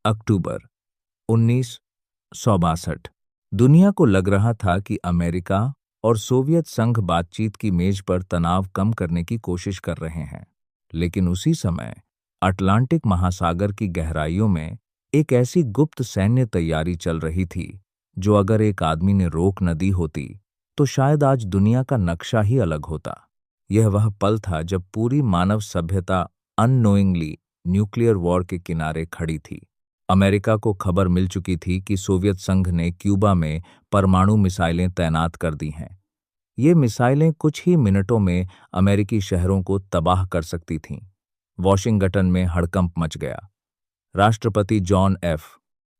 अक्टूबर 1962। दुनिया को लग रहा था कि अमेरिका और सोवियत संघ बातचीत की मेज पर तनाव कम करने की कोशिश कर रहे हैं, लेकिन उसी समय अटलांटिक महासागर की गहराइयों में एक ऐसी गुप्त सैन्य तैयारी चल रही थी जो अगर एक आदमी ने रोक न दी होती तो शायद आज दुनिया का नक्शा ही अलग होता। यह वह पल था जब पूरी मानव सभ्यता अननोइंगली न्यूक्लियर वॉर के किनारे खड़ी थी। अमेरिका को खबर मिल चुकी थी कि सोवियत संघ ने क्यूबा में परमाणु मिसाइलें तैनात कर दी हैं। ये मिसाइलें कुछ ही मिनटों में अमेरिकी शहरों को तबाह कर सकती थीं। वॉशिंगटन में हड़कंप मच गया। राष्ट्रपति जॉन एफ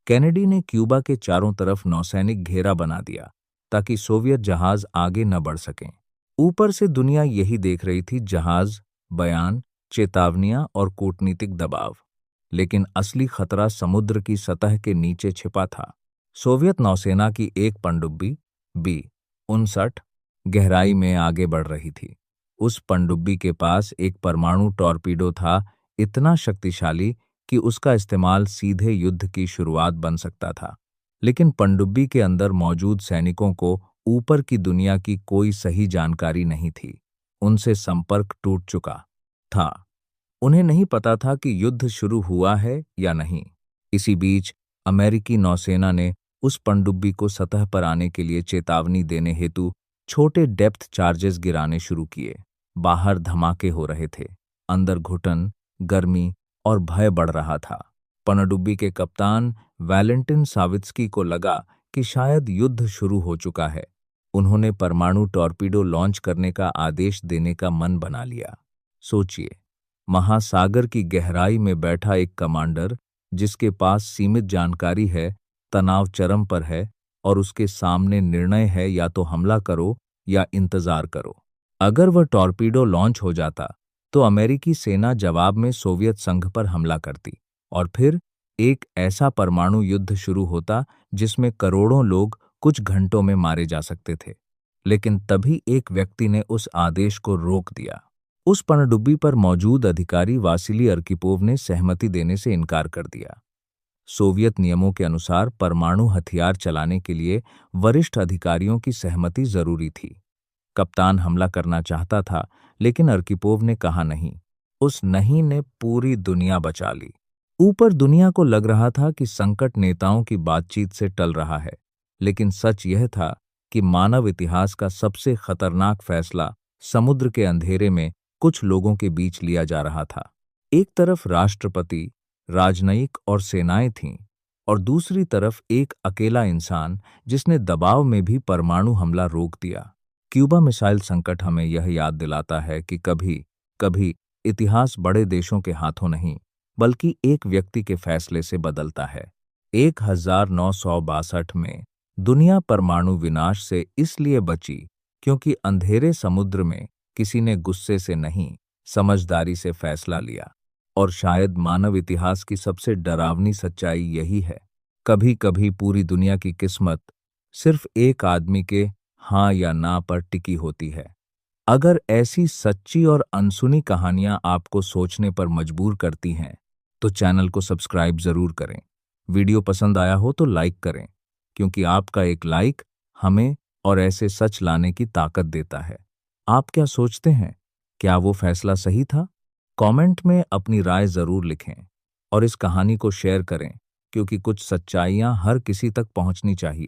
कैनेडी ने क्यूबा के चारों तरफ नौसैनिक घेरा बना दिया ताकि सोवियत जहाज आगे न बढ़ सकें। ऊपर से दुनिया यही देख रही थी, जहाज, बयान, चेतावनियां और कूटनीतिक दबाव। लेकिन असली खतरा समुद्र की सतह के नीचे छिपा था। सोवियत नौसेना की एक पनडुब्बी B-59 गहराई में आगे बढ़ रही थी। उस पनडुब्बी के पास एक परमाणु टॉर्पीडो था, इतना शक्तिशाली कि उसका इस्तेमाल सीधे युद्ध की शुरुआत बन सकता था। लेकिन पनडुब्बी के अंदर मौजूद सैनिकों को ऊपर की दुनिया की कोई सही जानकारी नहीं थी। उनसे संपर्क टूट चुका था। उन्हें नहीं पता था कि युद्ध शुरू हुआ है या नहीं। इसी बीच अमेरिकी नौसेना ने उस पनडुब्बी को सतह पर आने के लिए चेतावनी देने हेतु छोटे डेप्थ चार्जेस गिराने शुरू किए। बाहर धमाके हो रहे थे, अंदर घुटन, गर्मी और भय बढ़ रहा था। पनडुब्बी के कप्तान वैलेंटिन सावित्स्की को लगा कि शायद युद्ध शुरू हो चुका है। उन्होंने परमाणु टॉर्पीडो लॉन्च करने का आदेश देने का मन बना लिया। सोचिए, महासागर की गहराई में बैठा एक कमांडर जिसके पास सीमित जानकारी है, तनाव चरम पर है और उसके सामने निर्णय है या तो हमला करो या इंतजार करो। अगर वह टॉर्पीडो लॉन्च हो जाता तो अमेरिकी सेना जवाब में सोवियत संघ पर हमला करती और फिर एक ऐसा परमाणु युद्ध शुरू होता जिसमें करोड़ों लोग कुछ घंटों में मारे जा सकते थे। लेकिन तभी एक व्यक्ति ने उस आदेश को रोक दिया। उस पनडुब्बी पर मौजूद अधिकारी वासिली अर्किपोव ने सहमति देने से इनकार कर दिया। सोवियत नियमों के अनुसार परमाणु हथियार चलाने के लिए वरिष्ठ अधिकारियों की सहमति जरूरी थी। कप्तान हमला करना चाहता था, लेकिन अर्किपोव ने कहा नहीं। उस नहीं ने पूरी दुनिया बचा ली। ऊपर दुनिया को लग रहा था कि संकट नेताओं की बातचीत से टल रहा है, लेकिन सच यह था कि मानव इतिहास का सबसे खतरनाक फैसला समुद्र के अंधेरे में कुछ लोगों के बीच लिया जा रहा था। एक तरफ राष्ट्रपति, राजनयिक और सेनाएं थीं, और दूसरी तरफ एक अकेला इंसान जिसने दबाव में भी परमाणु हमला रोक दिया। क्यूबा मिसाइल संकट हमें यह याद दिलाता है कि कभी कभी इतिहास बड़े देशों के हाथों नहीं, बल्कि एक व्यक्ति के फैसले से बदलता है। 1962 में दुनिया परमाणु विनाश से इसलिए बची क्योंकि अंधेरे समुद्र में किसी ने गुस्से से नहीं, समझदारी से फैसला लिया। और शायद मानव इतिहास की सबसे डरावनी सच्चाई यही है। कभी कभी पूरी दुनिया की किस्मत सिर्फ एक आदमी के हाँ या ना पर टिकी होती है। अगर ऐसी सच्ची और अनसुनी कहानियां आपको सोचने पर मजबूर करती हैं, तो चैनल को सब्सक्राइब जरूर करें। वीडियो पसंद आया हो तो लाइक करें, क्योंकि आपका एक लाइक हमें और ऐसे सच लाने की ताकत देता है। आप क्या सोचते हैं? क्या वो फैसला सही था? कमेंट में अपनी राय जरूर लिखें और इस कहानी को शेयर करें, क्योंकि कुछ सच्चाइयां हर किसी तक पहुंचनी चाहिए।